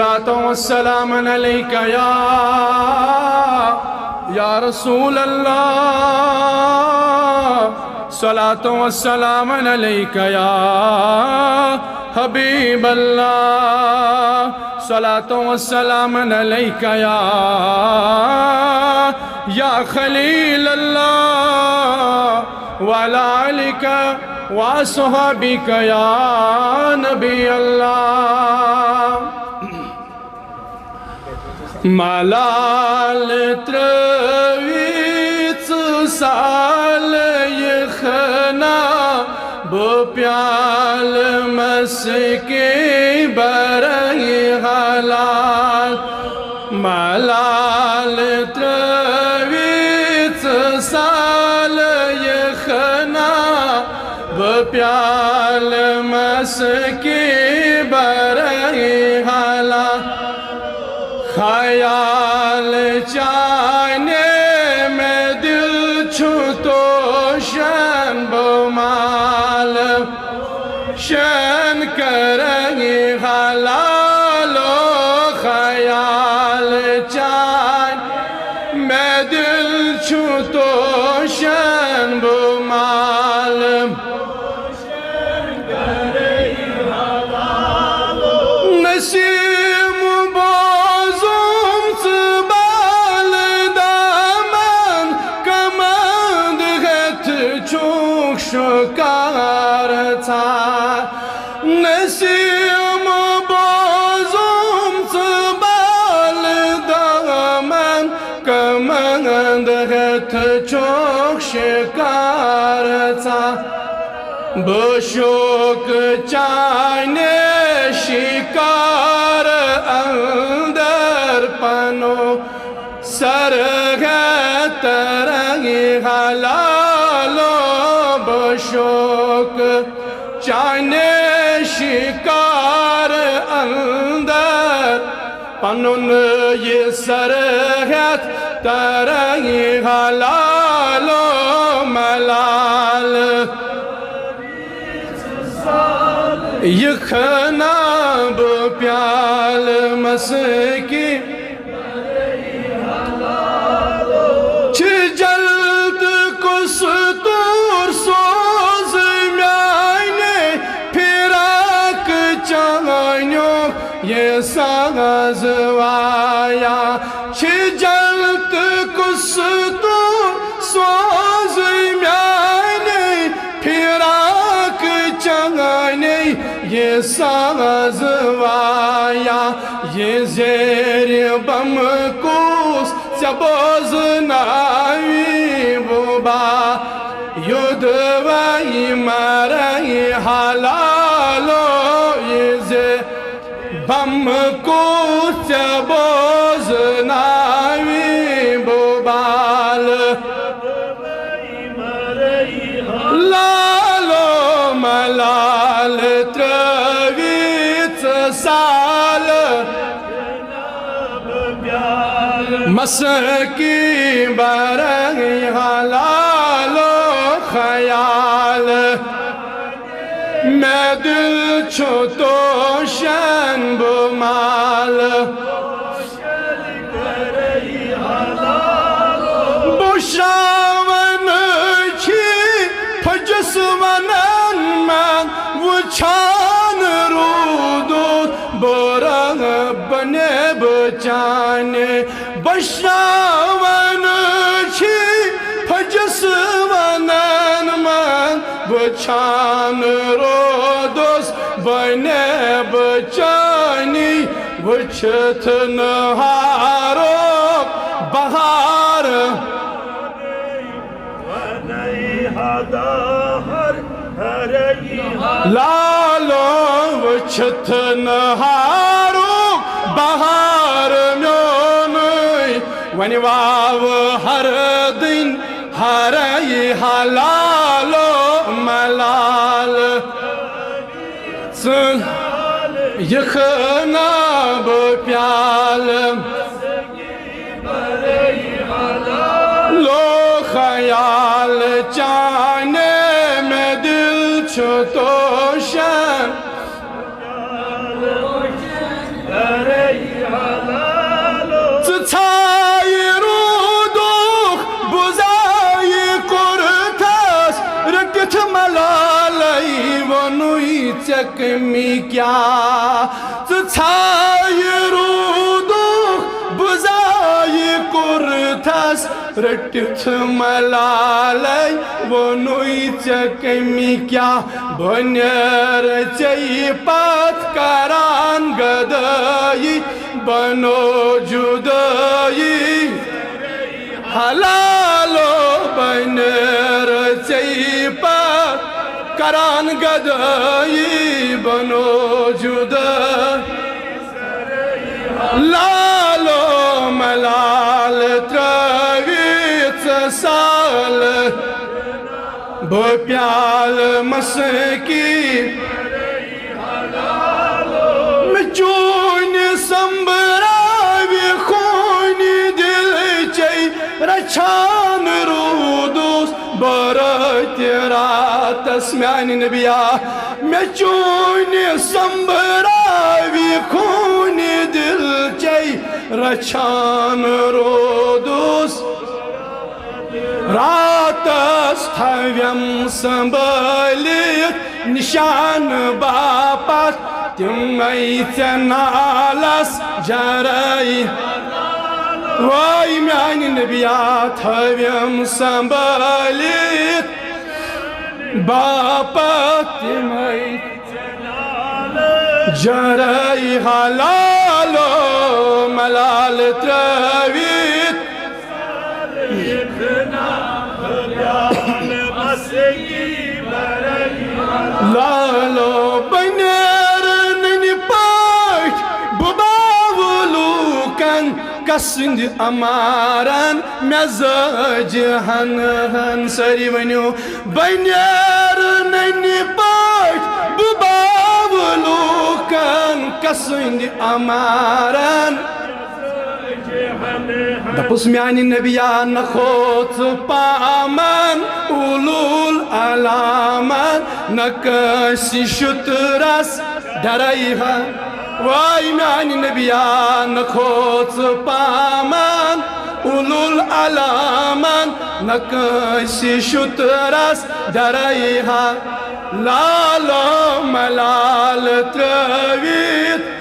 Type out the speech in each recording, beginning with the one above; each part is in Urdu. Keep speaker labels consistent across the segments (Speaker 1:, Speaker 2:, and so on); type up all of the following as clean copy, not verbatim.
Speaker 1: صلاة والسلام عليك يا رسول الله صلاة والسلام عليك يا حبيب الله صلاة والسلام عليك يا خليل الله وعلى آلك وصحبك يا نبي الله ملال ترویت سال یخنا بپیال مسکی برای حلال ملال ترویت سال یخنا بپیال مسکی برای حلال خیال چاہنے میں دل چھوٹو شن بمال شن کریں حلالو خیال چاہنے میں دل چھوٹو شن بمال شن کریں حلالو نصیب شکار تھا نسیم بازم سبال دامن کمند غت چوک شکار تھا بشوک چاہنے شکار اندر پنو سرغت رنگی حلالو بشوک چاہنے شکار اندر پنن یہ سرغت ترنگی حلالو ملال یخنا بپیال مسکی چھ جلد کستور سوز میانے پھراک چانیوں یہ ساز وایا چھ جلد کستور سوز میانے پھراک چانیوں یہ ساز وایا یہ زیر بم کوس سبوز ناوی بوبا یدوائی مرائی حلالو یہ بم کوس سبوز ناوی بوبال لالو ملال ترویت سال مسکی برای حلال و خیال میں دل چھوٹو شن بمال بشراون چی پجس ونن من وچان رودود بران بنے بچانے بشراون چی پجس ونن من وچان رودوس بنے بچانی وچت نہارو بہار لالو وچت نہارو بہار میونی ونی واو ہر دن ہرائی حلالو ملال یخنا بپیال لو خیال چاہنے میں دل چھوٹو شن کیا ژھایہِ روٗدُکھ بُزایہِ کوٚرتھس رٔٹِتھ ملالے ووٚنُے ژےٚ کٔمی کیٛاہ بہٕ نیرٕ ژےٚ پتھ کران گدٲیی بنو جُدٲیی حلالو بہٕ نیرٕ ژےٚ پتھ کران گدٲیی بنو جُدٲیی لالو ملال ترٛٲوِتھ سالہٕ بہٕ پیالہٕ مسکی مےٚ چوٗنہِ سمبراوِ خوٗنہِ دِل چے رچھان روٗدُس بہٕ راتہِ راتس میانہِ نبیا مےٚ چوٗنہِ سمبراوِ خوٗنہِ دِل چے رچھان روٗدُس راتس تھاویم سنبھٲلِتھ نِشان باپتھ تِمے ژےٚ نالس جرٲے وٲے میانہِ نبیا تھاویم سنبھٲلِتھ باپتھ تِمے جرٲے حلالو ملال ترٛٲوِتھ لالو بہٕ نیرٕ ننہِ پٲٹھۍ بہٕ باوٕ لوٗکن کسٕنٛدِ امارن مےٚ زٲجہِ ہن سٲری ؤنِو بہٕ نیرٕ ننہِ پٲٹھۍ بہٕ باوٕ لوٗکن کسٕنٛدِ امارن دپُس میانہِ نبیا نہ کھوژ پامن اولوٗل علامن نہ کٲنٛسہِ شُترس ڈرے ہا وٲے میانہِ نبیا نہ کھوژ پامن اولوٗل علامن نہ کٲنٛسہِ شُترس ڈرے ہا لالو ملال ترٛٲوِتھ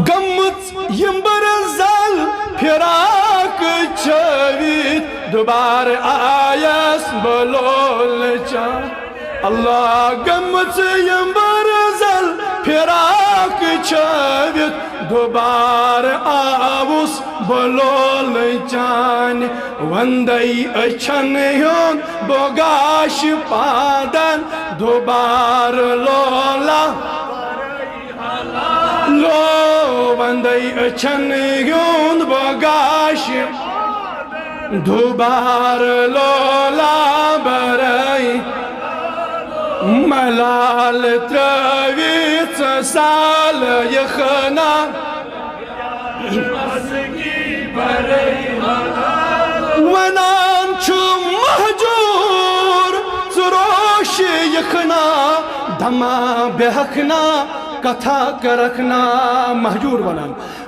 Speaker 1: گٔمٕژ یِمبٕر زل فِراق چھٲوِتھ دُبارٕ آیس بہٕ لولچان اللہ گٔمٕژ یِمبٕر زل فِراق چھٲوِتھ دُبارٕ آوُس بہٕ لولچان وندے أچھن ہُنٛد بہٕ گاشہٕ پادن دُبارٕ لولا لو وندے أچھن ہُنٛد بہٕ گاشہٕ دُبارٕ لولا برٲے ملال ترٛٲوِتھ سالہٕ یخنا ونان چھُ مہجوٗر ژٕ روشہِ یخنا دما بیہکنا کتھا کرکنا مہجوٗر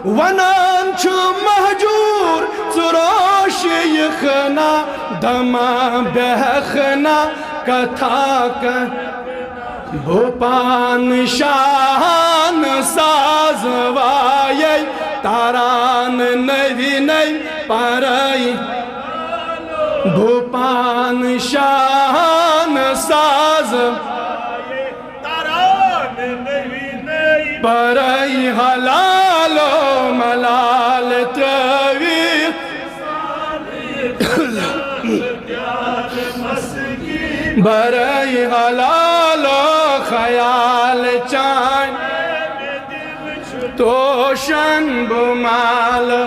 Speaker 1: ونان چھُ مہجوٗر ژٕ روشہِ یخنا دما بیہکنا کتھا کر بھوپان شاہان ساز وایے تاران نوی نئی پرائی بھوپان شاہان ساز تاران نوی نئی پرائی حلالو ملال ترٛٲوِتھ برٲے حلالو خیال چان توشن بہٕ مالہٕ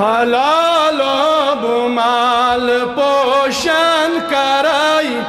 Speaker 1: حلالو بہٕ مالہٕ پوشن کرے